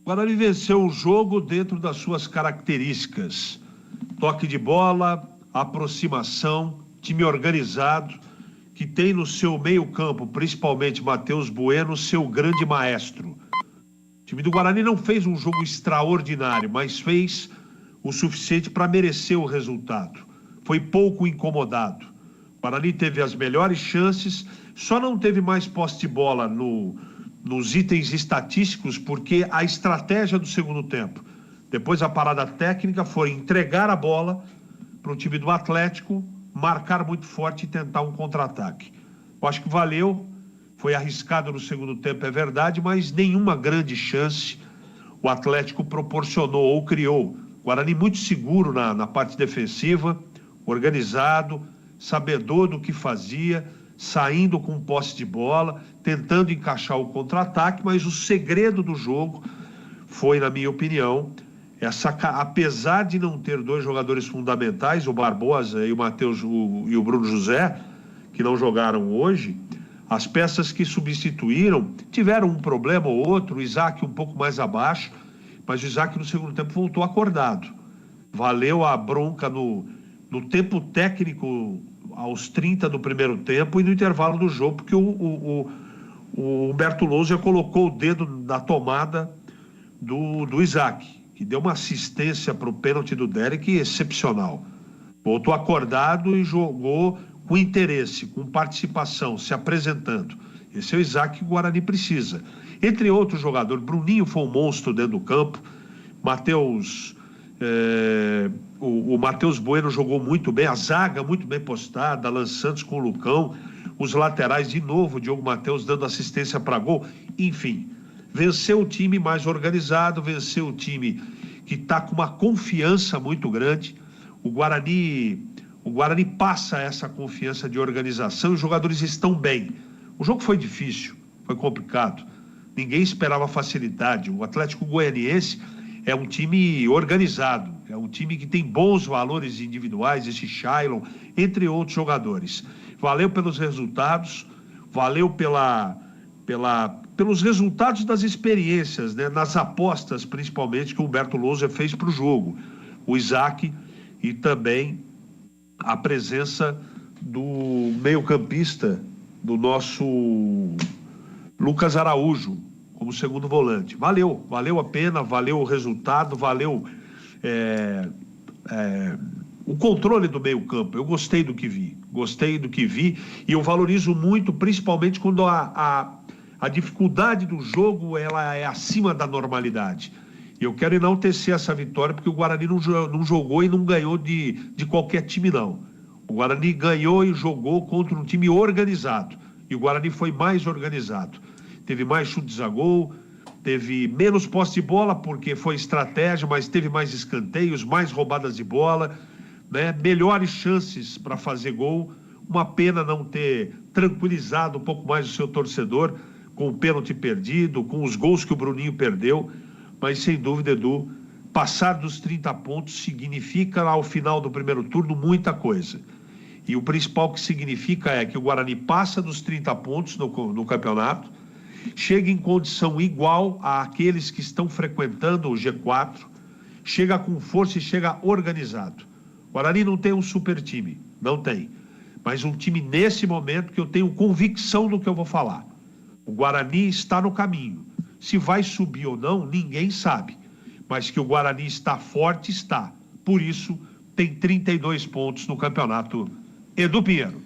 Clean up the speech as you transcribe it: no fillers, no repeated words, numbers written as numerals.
O Guarani venceu o jogo dentro das suas características. Toque de bola, aproximação, time organizado, que tem no seu meio-campo, principalmente Matheus Bueno, seu grande maestro. O time do Guarani não fez um jogo extraordinário, mas fez o suficiente para merecer o resultado. Foi pouco incomodado. O Guarani teve as melhores chances, só não teve mais posse de bola nos itens estatísticos, porque a estratégia do segundo tempo, depois a parada técnica, foi entregar a bola para o time do Atlético, marcar muito forte e tentar um contra-ataque. Eu acho que valeu, foi arriscado no segundo tempo, é verdade, mas nenhuma grande chance o Atlético proporcionou ou criou. O Guarani muito seguro na parte defensiva, organizado, sabedor do que fazia, saindo com posse de bola, tentando encaixar o contra-ataque, mas o segredo do jogo foi, na minha opinião, apesar de não ter dois jogadores fundamentais, o Barbosa e o Matheus e o Bruno José, que não jogaram hoje, as peças que substituíram tiveram um problema ou outro, o Isaac um pouco mais abaixo, mas o Isaac no segundo tempo voltou acordado. Valeu a bronca no tempo técnico, aos 30 do primeiro tempo e no intervalo do jogo, porque o Humberto Lousa colocou o dedo na tomada do Isaac, que deu uma assistência para o pênalti do Derek excepcional. Voltou acordado e jogou com interesse, com participação, se apresentando. Esse é o Isaac que o Guarani precisa. Entre outros jogadores, Bruninho foi um monstro dentro do campo, o Matheus Bueno jogou muito bem, a zaga muito bem postada, Alan Santos com o Lucão, os laterais de novo, Diogo Matheus dando assistência para gol, enfim, venceu o time mais organizado, venceu o time que está com uma confiança muito grande. O Guarani passa essa confiança de organização e os jogadores estão bem. O jogo foi difícil, foi complicado, ninguém esperava facilidade. O Atlético Goianiense é um time organizado, é um time que tem bons valores individuais, esse Shailon, entre outros jogadores. Valeu pelos resultados, valeu pelos resultados das experiências, né? Nas apostas, principalmente, que o Humberto Lousa fez para o jogo. O Isaac e também a presença do meio-campista, do nosso Lucas Araújo, como segundo volante. Valeu a pena, valeu o resultado, valeu o controle do meio campo. Eu gostei do que vi e eu valorizo muito, principalmente quando a dificuldade do jogo ela é acima da normalidade. E eu quero enaltecer essa vitória, porque o Guarani não jogou e não ganhou de qualquer time, não. O Guarani ganhou e jogou contra um time organizado, e o Guarani foi mais organizado. Teve mais chutes a gol, teve menos posse de bola, porque foi estratégia, mas teve mais escanteios, mais roubadas de bola, né? Melhores chances para fazer gol. Uma pena não ter tranquilizado um pouco mais o seu torcedor com o pênalti perdido, com os gols que o Bruninho perdeu, mas sem dúvida, Edu, passar dos 30 pontos significa, ao final do primeiro turno, muita coisa. E o principal que significa é que o Guarani passa dos 30 pontos no campeonato, chega em condição igual àqueles que estão frequentando o G4, chega com força e chega organizado. O Guarani não tem um super time, não tem, mas um time nesse momento que eu tenho convicção do que eu vou falar. O Guarani está no caminho. Se vai subir ou não, ninguém sabe, mas que o Guarani está forte, está. Por isso, tem 32 pontos no campeonato. Edu Pinheiro.